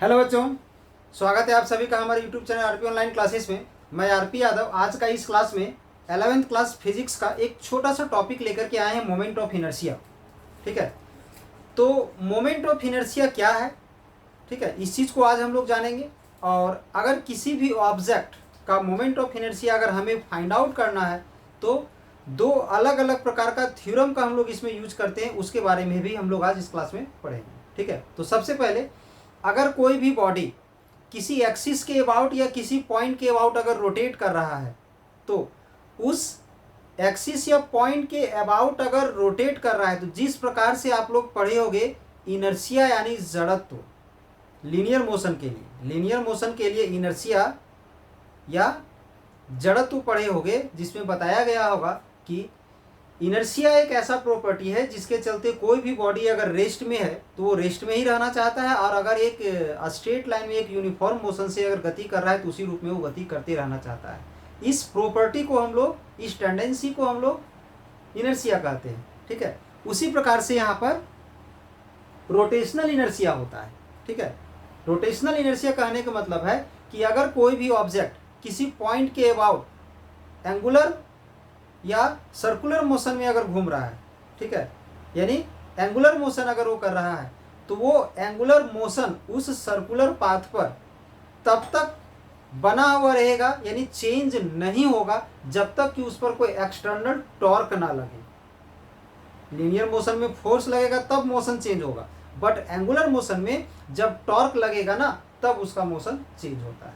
Hello बच्चों, स्वागत है आप सभी का हमारे YouTube channel RP online classes में। मैं आरपी यादव आज का इस क्लास में 11वीं क्लास फिजिक्स का एक छोटा सा टॉपिक लेकर के आए हैं, मोमेंट ऑफ इनर्शिया। ठीक है, तो मोमेंट ऑफ इनर्शिया क्या है, ठीक है, इस चीज़ को आज हम लोग जानेंगे। और अगर किसी भी ऑब्जेक्ट का मोमेंट ऑफ इनर्शिया अगर हमें फाइंड आउट करना है तो दो अलग अलग प्रकार का थ्योरम का हम लोग इसमें यूज करते हैं, उसके बारे में भी हम लोग आज इस क्लास में पढ़ेंगे। ठीक है, तो सबसे पहले अगर कोई भी बॉडी किसी एक्सिस के अबाउट या किसी पॉइंट के अबाउट अगर रोटेट कर रहा है तो उस एक्सिस या पॉइंट के अबाउट अगर रोटेट कर रहा है तो जिस प्रकार से आप लोग पढ़े होंगे इनर्शिया यानी जड़त्व, लीनियर मोशन के लिए इनर्शिया या जड़त्व पढ़े होंगे, जिसमें बताया गया होगा कि इनर्शिया एक ऐसा प्रॉपर्टी है जिसके चलते कोई भी बॉडी अगर रेस्ट में है तो वो रेस्ट में ही रहना चाहता है, और अगर एक स्ट्रेट लाइन में एक यूनिफॉर्म मोशन से अगर गति कर रहा है तो उसी रूप में वो गति करते रहना चाहता है। इस प्रॉपर्टी को हम लोग, इस टेंडेंसी को हम लोग इनर्शिया कहते हैं। ठीक है, उसी प्रकार से यहाँ पर रोटेशनल इनर्शिया होता है। ठीक है, रोटेशनल इनर्शिया कहने का मतलब है कि अगर कोई भी ऑब्जेक्ट किसी पॉइंट के अबाउट एंगुलर या सर्कुलर मोशन में अगर घूम रहा है, ठीक है, यानी एंगुलर मोशन अगर वो कर रहा है तो वो एंगुलर मोशन उस सर्कुलर पाथ पर तब तक बना हुआ रहेगा, यानी चेंज नहीं होगा जब तक कि उस पर कोई एक्सटर्नल टॉर्क ना लगे। लीनियर मोशन में फोर्स लगेगा तब मोशन चेंज होगा, बट एंगुलर मोशन में जब टॉर्क लगेगा ना तब उसका मोशन चेंज होता है।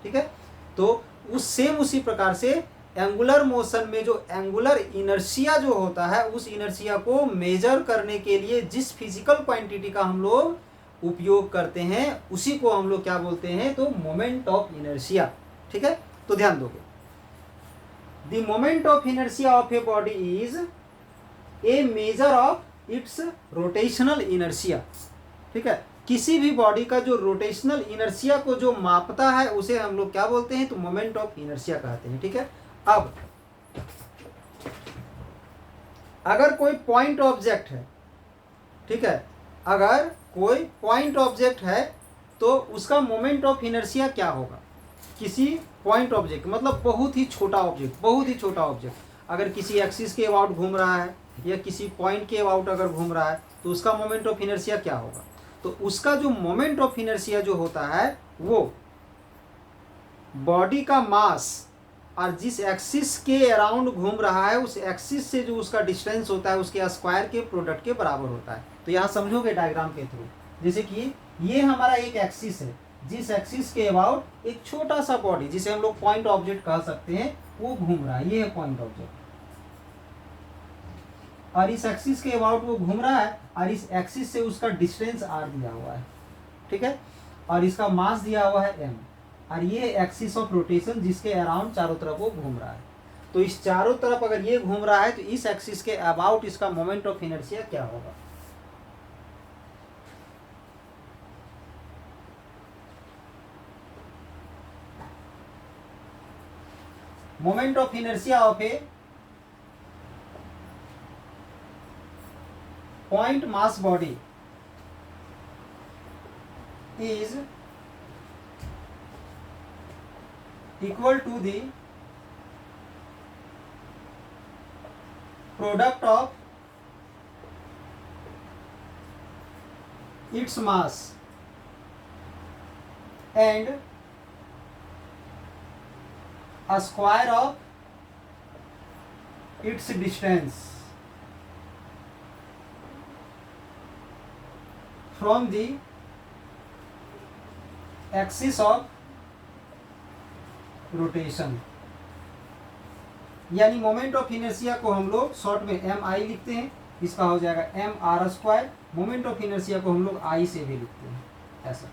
ठीक है, तो उसी प्रकार से एंगुलर मोशन में जो एंगुलर इनर्शिया जो होता है उस इनर्शिया को मेजर करने के लिए जिस फिजिकल क्वांटिटी का हम लोग उपयोग करते हैं उसी को हम लोग क्या बोलते हैं, तो मोमेंट ऑफ इनर्शिया। ठीक है, तो ध्यान दोगे, the moment of inertia of a body is a measure of its rotational inertia. ठीक है, किसी भी बॉडी का जो रोटेशनल इनर्शिया को जो मापता है उसे हम लोग क्या बोलते हैं, तो मोमेंट ऑफ इनर्शिया कहते हैं। ठीक है, अब अगर कोई पॉइंट ऑब्जेक्ट है, ठीक है, अगर कोई पॉइंट ऑब्जेक्ट है तो उसका मोमेंट ऑफ इनर्शिया क्या होगा। किसी पॉइंट ऑब्जेक्ट मतलब बहुत ही छोटा ऑब्जेक्ट अगर किसी एक्सिस के अबाउट घूम रहा है या किसी पॉइंट के अबाउट अगर घूम रहा है तो उसका मोमेंट ऑफ इनर्शिया क्या होगा। तो उसका जो मोमेंट ऑफ इनर्शिया जो होता है वो बॉडी का मास और जिस एक्सिस के अराउंड घूम रहा है उस एक्सिस से जो उसका डिस्टेंस होता है उसके स्क्वायर के प्रोडक्ट के बराबर होता है। तो यहाँ समझोगे डायग्राम के थ्रू, जैसे कि ये हमारा एक एक्सिस है, जिस एक्सिस के अबाउट एक छोटा सा बॉडी जिसे हम लोग पॉइंट ऑब्जेक्ट कह सकते हैं वो घूम रहा है, ये है पॉइंट ऑब्जेक्ट, और इस एक्सिस के अबाउट वो घूम रहा है और इस एक्सिस से उसका डिस्टेंस आर दिया हुआ है। ठीक है, और इसका मास दिया हुआ है एम, और ये एक्सिस ऑफ रोटेशन जिसके अराउंड चारों तरफ वो घूम रहा है। तो इस चारों तरफ अगर ये घूम रहा है तो इस एक्सिस के अबाउट इसका मोमेंट ऑफ इनर्शिया क्या होगा। Moment of inertia of A point mass body is equal to the product of its mass and a square of its distance from the axis of rotation। यानी moment of inertia को हम लोग short में M आई लिखते हैं, इसका हो जाएगा M R square. Moment of inertia को हम लोग आई से भी लिखते हैं ऐसा।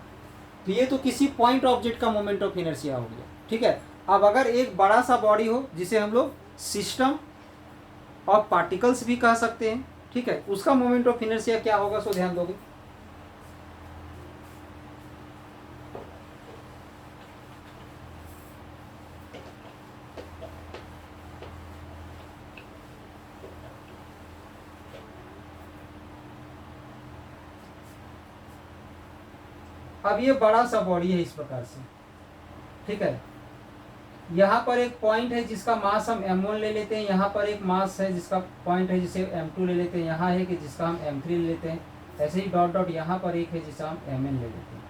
तो ये तो किसी पॉइंट ऑब्जेक्ट का मोमेंट ऑफ इनर्शिया हो गया। ठीक है, अब अगर एक बड़ा सा बॉडी हो जिसे हम लोग सिस्टम ऑफ पार्टिकल्स भी कह सकते हैं, ठीक है, उसका मोमेंट ऑफ इनर्शिया क्या होगा, सो ध्यान दोगे। अब ये बड़ा सा बॉडी है इस प्रकार से, ठीक है। यहाँ पर एक पॉइंट है जिसका मास हम m1 ले लेते हैं, यहाँ पर एक मास है जिसका पॉइंट है जिसे m2 ले लेते हैं, यहाँ है कि जिसका हम m3 ले लेते हैं, ऐसे ही डॉट डॉट यहाँ पर एक है जिसका हम mn ले लेते हैं।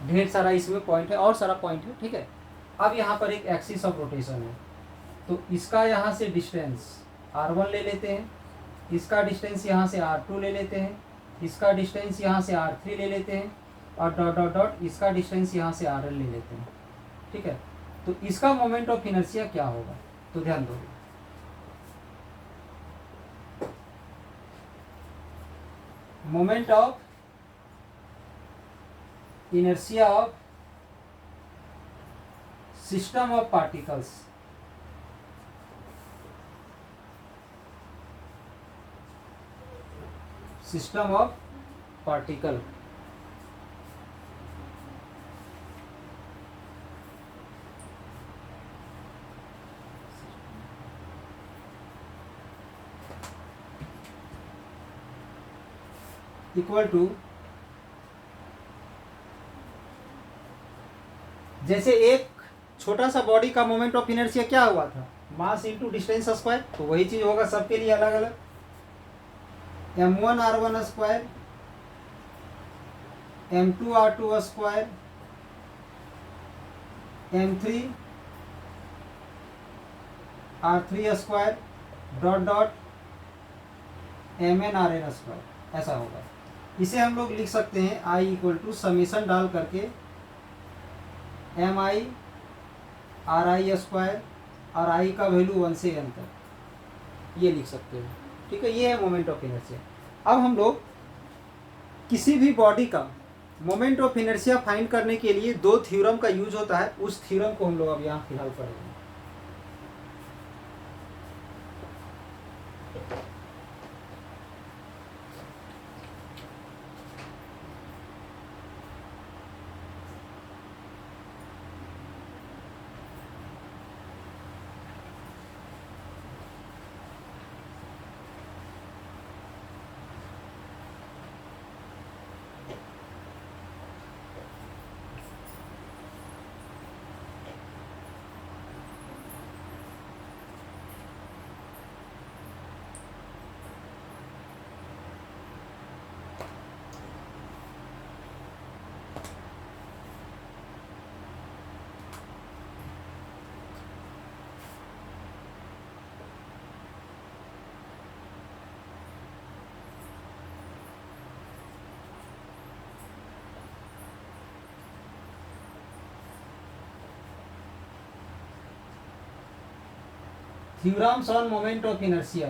ढेर सारा इसमें पॉइंट है और सारा पॉइंट है, ठीक है। अब यहाँ पर एक एक्सिस ऑफ रोटेशन है, तो इसका यहाँ से डिस्टेंस r1 ले लेते हैं, इसका डिस्टेंस यहाँ से r2 ले लेते हैं, इसका डिस्टेंस यहाँ से r3 ले लेते हैं, और डॉट डॉट डॉट इसका डिस्टेंस यहाँ से rl ले लेते हैं, ठीक है। तो इसका मोमेंट ऑफ इनर्शिया क्या होगा, तो ध्यान दो। Moment of inertia of system of particles, system of particle, equal to, जैसे एक छोटा सा बॉडी का मोमेंट ऑफ इनर्शिया क्या हुआ था, मास इनटू डिस्टेंस स्क्वायर, तो वही चीज होगा सबके लिए अलग अलग। m1r1 square, m2r2 square, m3r3 square, dot dot mnrn square, ऐसा होगा। इसे हम लोग लिख सकते हैं I इक्वल टू समेसन डाल करके mi ri स्क्वायर, और I का वैल्यू 1 से n तक, ये लिख सकते हैं, ठीक है। ये है मोमेंट ऑफ इनर्शिया। अब हम लोग किसी भी बॉडी का मोमेंट ऑफ इनर्शिया फाइंड करने के लिए दो थ्योरम का यूज होता है, उस थ्योरम को हम लोग अब यहाँ फिलहाल पढ़ेंगे। Theorems on moment of inertia.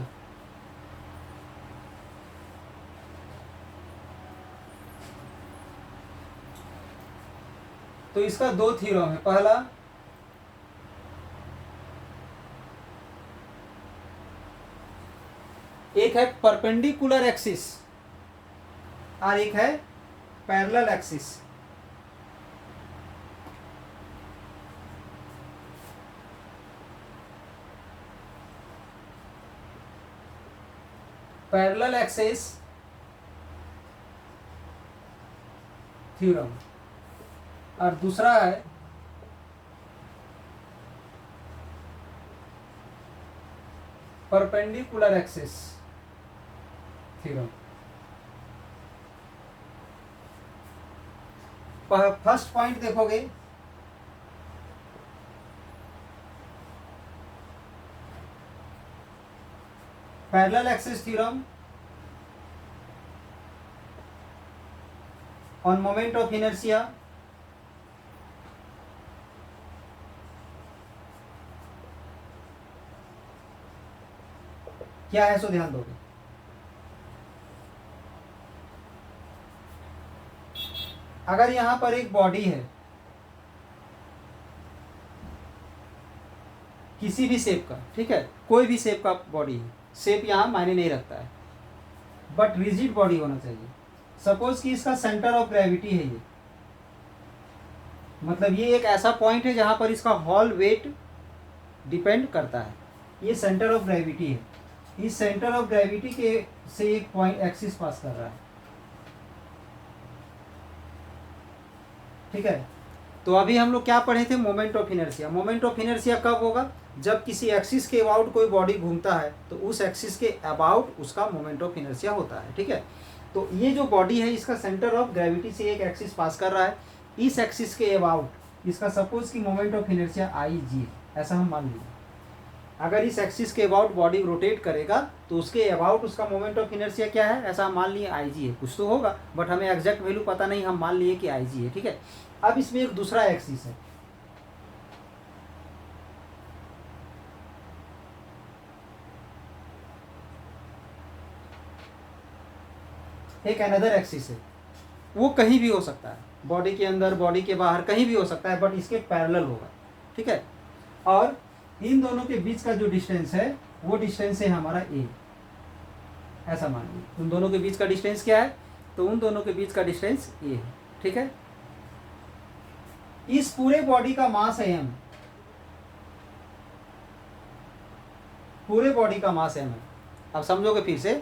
तो इसका दो थ्योरम है। पहला, एक है परपेंडिकुलर एक्सिस और एक है parallel axis. Parallel axis theorem, और दूसरा है perpendicular axis theorem. First point देखोगे, parallel axis theorem on moment of inertia क्या है, सो ध्यान दोगे। अगर यहां पर एक बॉडी है किसी भी शेप का, ठीक है, कोई भी शेप का बॉडी है, शेप यहां मायने नहीं रखता है, बट रिजिड बॉडी होना चाहिए। सपोज कि इसका सेंटर ऑफ ग्रेविटी है ये, मतलब ये एक ऐसा पॉइंट है जहां पर इसका हॉल वेट डिपेंड करता है, ये सेंटर ऑफ ग्रेविटी है। इस सेंटर ऑफ ग्रेविटी के से एक पॉइंट एक्सिस पास कर रहा है, ठीक है। तो अभी हम लोग क्या पढ़े थे, moment of inertia. Moment of inertia कब होगा, जब किसी एक्सिस के अबाउट कोई बॉडी घूमता है तो उस एक्सिस के अबाउट उसका मोमेंट ऑफ इनर्शिया होता है, ठीक है। तो ये जो बॉडी है इसका सेंटर ऑफ ग्रेविटी से एक एक्सिस पास कर रहा है, इस एक्सिस के अबाउट इसका सपोज कि मोमेंट ऑफ इनर्शिया आई जी, ऐसा हम मान लीजिए। अगर इस एक्सिस के अबाउट बॉडी रोटेट करेगा तो उसके अबाउट उसका मोमेंट ऑफ इनर्शिया क्या है, ऐसा हम मान लिए आई जी है। कुछ तो होगा बट हमें एग्जैक्ट वैल्यू पता नहीं, हम मान लिए कि आई जी है, ठीक है। अब इसमें एक दूसरा एक्सिस है, एक अनदर एक्सिस है, वो कहीं भी हो सकता है, बॉडी के अंदर बॉडी के बाहर कहीं भी हो सकता है, बट इसके पैरेलल होगा, ठीक है। और इन दोनों के बीच का जो डिस्टेंस है वो डिस्टेंस है हमारा ए, ऐसा मान लीजिए। उन दोनों के बीच का डिस्टेंस क्या है, तो उन दोनों के बीच का डिस्टेंस ए है, ठीक है। इस पूरे बॉडी का मास है एम, पूरे बॉडी का मास एम है। अब समझोगे फिर से,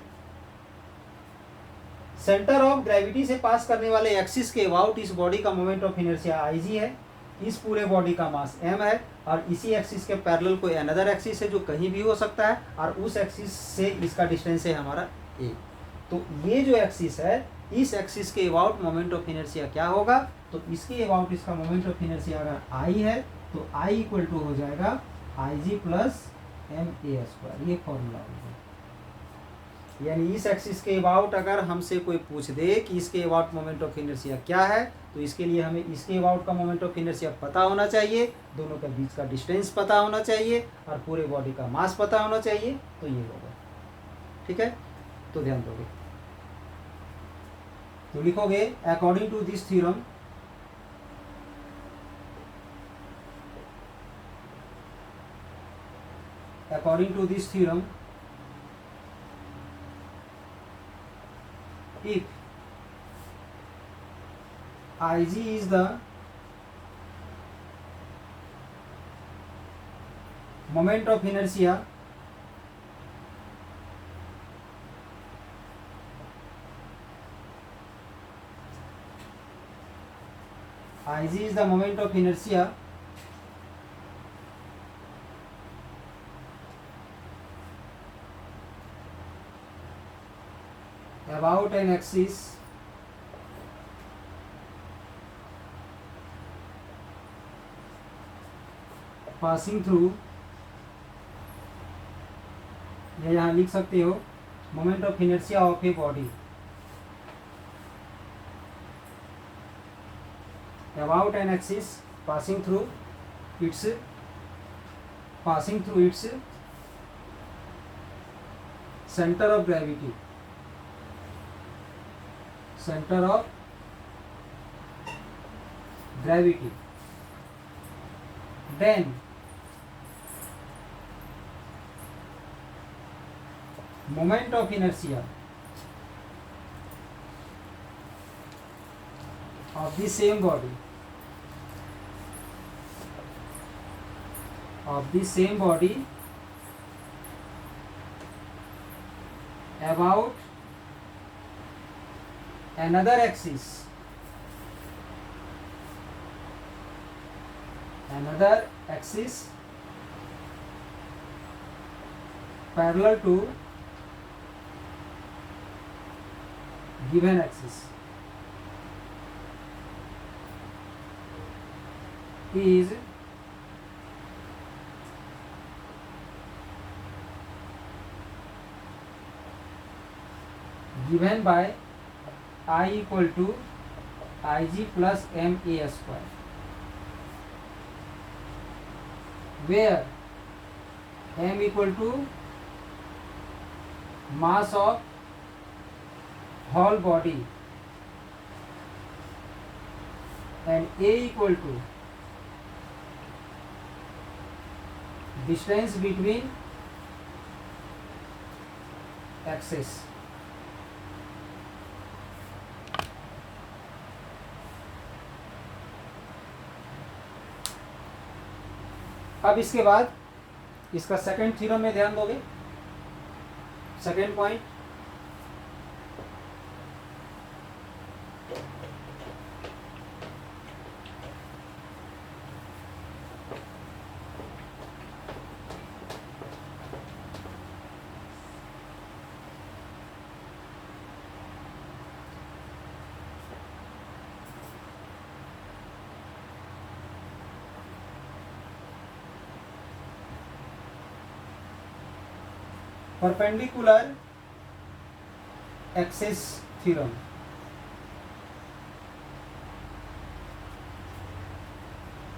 सेंटर ऑफ ग्रेविटी से पास करने वाले एक्सिस के अबाउट इस बॉडी का मोमेंट ऑफ इनर्शिया आई जी है, इस पूरे बॉडी का मास m है, और इसी एक्सिस के पैरेलल कोई अनदर एक्सिस है जो कहीं भी हो सकता है, और उस एक्सिस से इसका डिस्टेंस है हमारा a। तो ये जो एक्सिस है, इस एक्सिस के अबाउट मोमेंट ऑफ इनर्शिया क्या होगा, तो इसके अबाउट इसका मोमेंट ऑफ इनर्शिया अगर i है तो i इक्वल टू हो जाएगा आई जी प्लस एम ए स्क्वायर, ये फॉर्मूला होगा। यानी इस एक्सिस के अबाउट अगर हमसे कोई पूछ दे कि इसके अबाउट मोमेंट ऑफ इनर्शिया क्या है, तो इसके लिए हमें इसके अबाउट का मोमेंट ऑफ इनर्शिया पता होना चाहिए, दोनों के बीच का डिस्टेंस पता होना चाहिए, और पूरे बॉडी का मास पता होना चाहिए, तो ये होगा, ठीक है। तो ध्यान दोगे, तो लिखोगे according to this theorem, according to this theorem if Ig is the moment of inertia Ig is the moment of inertia about an axis passing through, या यहाँ लिख सकते हो moment of inertia of a body about an axis passing through its center of gravity, center of gravity, then moment of inertia of the same body, about another axis parallel to given axis is given by I equal to Ig plus ma square, where m equal to mass of whole body and a equal to distance between axes। अब इसके बाद इसका second theorem में ध्यान दोगे, second point, perpendicular axis theorem.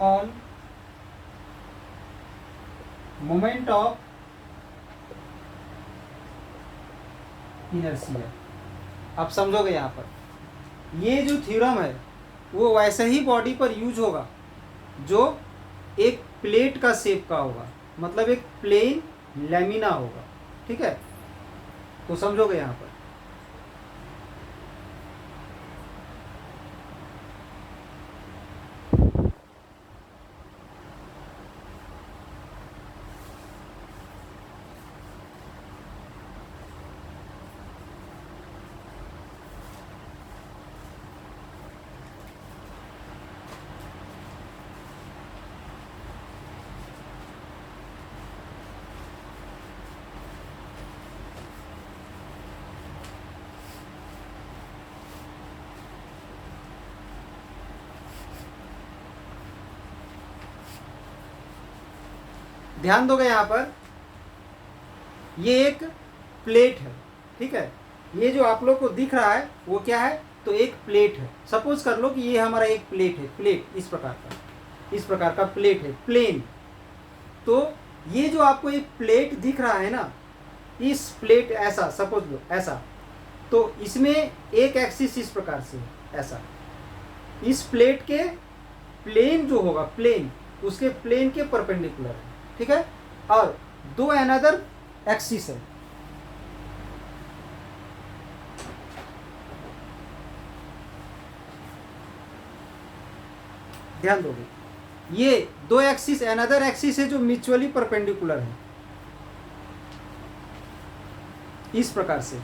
On moment of inertia. आप समझोगे यहाँ पर ये जो थ्योरम है वो वैसे ही बॉडी पर यूज होगा जो एक प्लेट का शेप का होगा, मतलब एक प्लेन लैमिना होगा। ठीक है, तो समझोगे यहाँ पर। ध्यान दोगे यहाँ पर, ये एक प्लेट है। ठीक है, ये जो आप लोग को दिख रहा है वो क्या है, तो एक प्लेट है। सपोज कर लो कि ये हमारा एक प्लेट है, प्लेट इस प्रकार का प्लेट है, प्लेन। तो ये जो आपको एक प्लेट दिख रहा है ना, इस प्लेट ऐसा सपोज लो ऐसा, तो इसमें एक एक्सिस इस प्रकार से ऐसा, इस प्लेट के प्लेन जो होगा, प्लेन उसके प्लेन के परपेंडिकुलर है। ठीक है, और दो अनदर एक्सिस है। ध्यान दोगे, ये दो एक्सिस अनदर एक्सिस है जो म्यूचुअली परपेंडिकुलर है इस प्रकार से।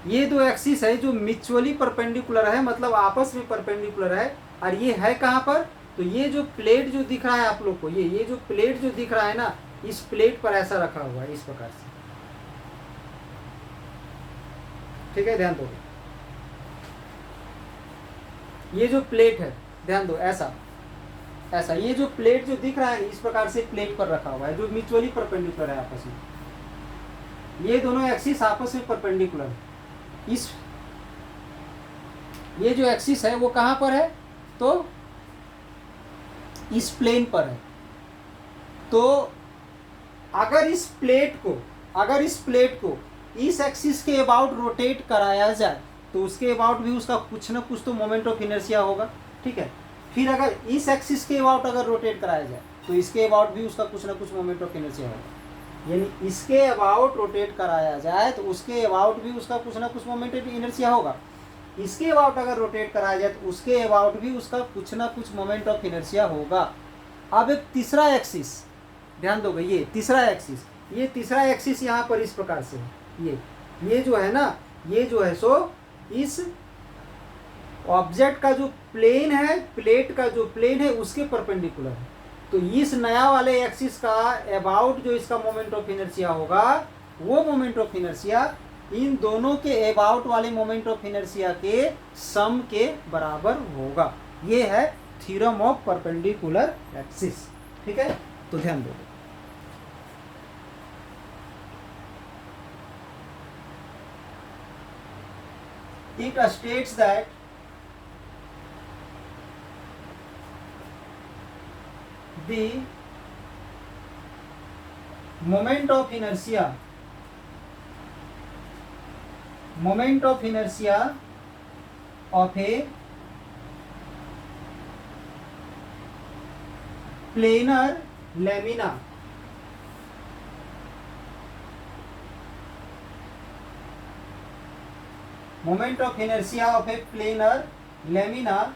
ये दो एक्सिस है जो म्यूचुअली परपेंडिकुलर है, मतलब आपस में परपेंडिकुलर है। और ये है कहाँ पर, तो ये जो प्लेट जो दिख रहा है आप लोग को, ये जो प्लेट जो दिख रहा है ना, इस प्लेट पर ऐसा रखा हुआ है इस प्रकार से। ठीक है, ध्यान दो, ये जो प्लेट है, ध्यान दो ऐसा ऐसा, ये जो प्लेट जो दिख रहा है इस प्रकार से प्लेट पर रखा हुआ है जो म्यूचुअली परपेंडिकुलर है आपस में। ये दोनों एक्सिस आपस में परपेंडिकुलर है। इस ये जो एक्सिस है वो कहाँ पर है, तो इस प्लेन पर है। तो अगर इस प्लेट को इस एक्सिस के अबाउट रोटेट कराया जाए तो उसके अबाउट भी उसका कुछ ना कुछ तो मोमेंट ऑफ इनर्शिया होगा। ठीक है, फिर अगर इस एक्सिस के अबाउट अगर रोटेट कराया जाए तो इसके अबाउट भी उसका कुछ ना कुछ मोमेंट ऑफ इनर्शिया होगा। यानी इसके अबाउट रोटेट कराया जाए तो उसके अबाउट भी उसका कुछ ना कुछ मोमेंट ऑफ इनर्शिया होगा। इसके अबाउट अगर रोटेट कराया जाए तो उसके अबाउट भी उसका कुछ ना कुछ मोमेंट ऑफ इनर्शिया होगा। अब एक तीसरा एक्सिस, ध्यान दोगे, ये तीसरा एक्सिस यहाँ पर इस प्रकार से है। ये जो है ना, ये जो है सो इस ऑब्जेक्ट का जो प्लेन है, प्लेट का जो प्लेन है उसके परपेंडिकुलर है। तो इस नया वाले एक्सिस का अबाउट जो इसका मोमेंट ऑफ इनर्शिया होगा, वो मोमेंट ऑफ इनर्शिया इन दोनों के अबाउट वाले मोमेंट ऑफ इनर्शिया के सम के बराबर होगा। ये है थ्योरम ऑफ परपेंडिकुलर एक्सिस। ठीक है, तो ध्यान दो, it states that the moment of inertia of a planar lamina moment of inertia of a planar lamina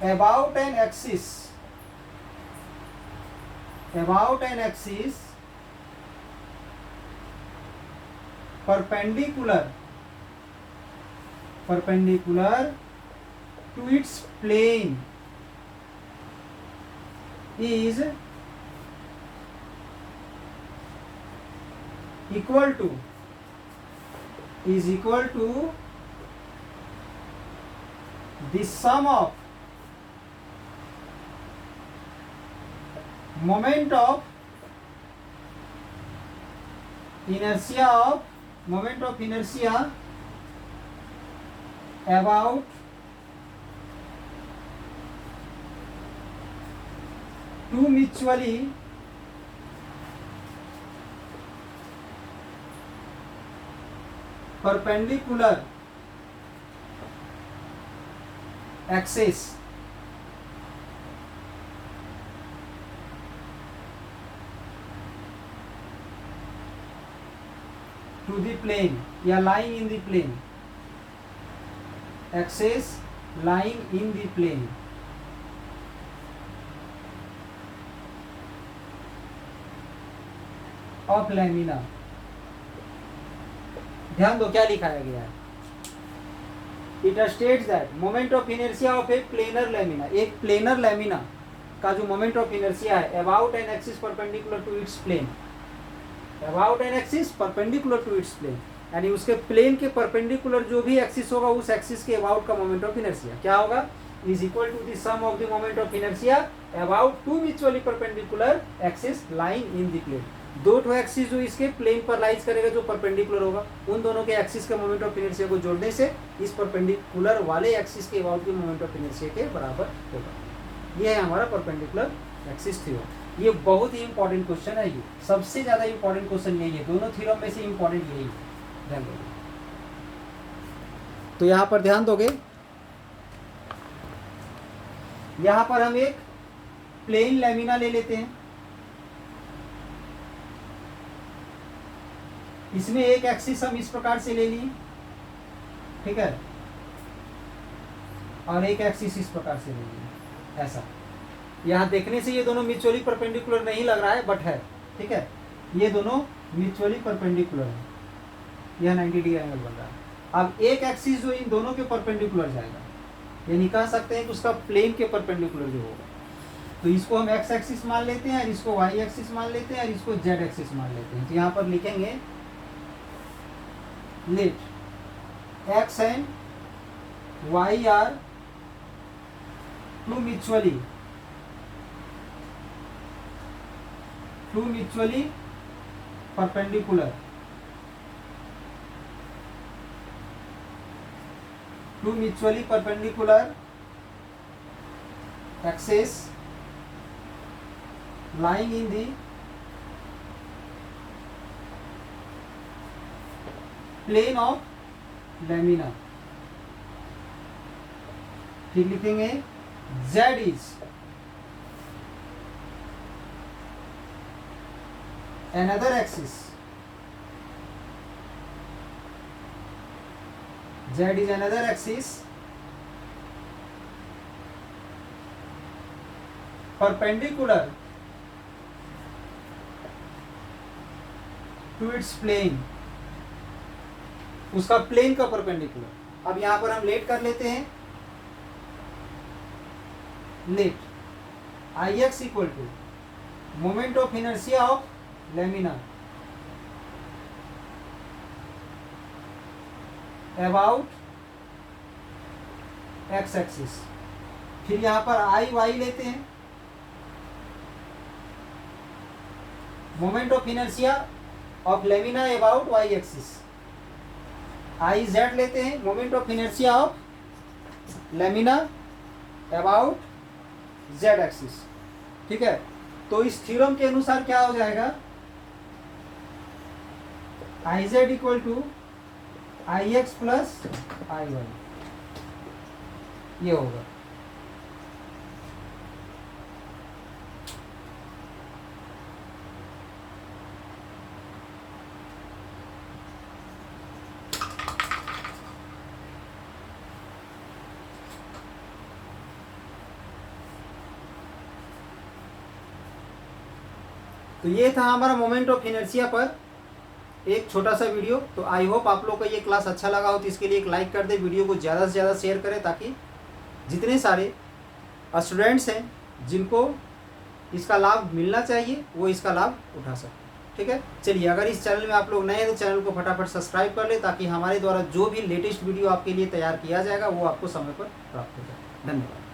about an axis perpendicular to its plane is equal to the sum of moment of inertia about two mutually perpendicular axis to the plane या lying in the plane, axis lying in the plane of lamina। ध्यान दो क्या लिखाया गया है। It states that moment of inertia of a planar lamina, एक planar lamina का जो मोमेंट ऑफ इनर्शिया है about an axis perpendicular to its plane, about an axis perpendicular to its plane, यानी उसके प्लेन के परपेंडिकुलर जो भी axis होगा उस एक्सिस के अबाउट का मोमेंट ऑफ इनर्शिया क्या होगा, is equal to the sum of the moment of inertia about two mutually perpendicular axis lying in the plane. दो ठो एक्सिस जो इसके प्लेन पर लाइज करेगा जो परपेंडिकुलर होगा, उन दोनों के एक्सिस के मोमेंट ऑफ इनर्शिया को जोड़ने से इस परपेंडिकुलर वाले एक्सिस के अबाउट के मोमेंट ऑफ इनर्शिया के बराबर होगा। ये है हमारा परपेंडिकुलर एक्सिस थ्योरम। ये बहुत ही इंपॉर्टेंट क्वेश्चन है, ये सबसे ज्यादा इंपॉर्टेंट क्वेश्चन यही है, दोनों थ्योरम में से इंपॉर्टेंट यही है, ध्यान दोगे। तो यहाँ पर ध्यान दोगे, यहाँ पर हम एक प्लेन लैमिना ले लेते हैं, इसमें एक एक्सिस हम इस प्रकार से ले लिए, ठीक है, और एक एक्सिस इस प्रकार से ले लिए, ऐसा। यहाँ देखने से ये दोनों म्यूचुअली परपेंडिकुलर नहीं लग रहा है, बट है, ठीक है, ये दोनों म्यूचुअली परपेंडिकुलर है, यह 90 डिग्री एंगल बन रहा है। अब एक एक्सिस जो इन दोनों के परपेंडिकुलर जाएगा, यानी कह सकते हैं कि उसका प्लेन के परपेंडिकुलर जो होगा, तो इसको हम एक्स एक्सिस मान लेते हैं और इसको वाई एक्सिस मान लेते हैं और इसको जेड एक्सिस मान लेते हैं। तो यहाँ पर लिखेंगे let x and y are two mutually perpendicular axes lying in the plane of lamina. फिर लिखेंगे Z is another axis, Z is another axis perpendicular to its plane, उसका प्लेन का परपेंडिकुलर। अब यहां पर हम लेट कर लेते हैं, let I X equal to moment of inertia of lamina about X axis. फिर यहां पर आई वाई लेते हैं, moment of inertia of lamina about Y axis. I Z लेते हैं, moment of inertia of lamina about Z axis, ठीक है। तो इस थ्योरम के अनुसार क्या हो जाएगा, I Z equal to I X plus I Y, ये होगा। तो ये था हमारा मोमेंट ऑफ इनर्शिया पर एक छोटा सा वीडियो। तो आई होप आप लोग को ये क्लास अच्छा लगा हो, तो इसके लिए एक लाइक कर दे, वीडियो को ज़्यादा से ज़्यादा शेयर करें ताकि जितने सारे स्टूडेंट्स हैं जिनको इसका लाभ मिलना चाहिए वो इसका लाभ उठा सकें, ठीक है। चलिए, अगर इस चैनल में आप लोग नए हैं तो चैनल को फटाफट सब्सक्राइब कर ले ताकि हमारे द्वारा जो भी लेटेस्ट वीडियो आपके लिए तैयार किया जाएगा वो आपको समय पर प्राप्त हो जाए। धन्यवाद।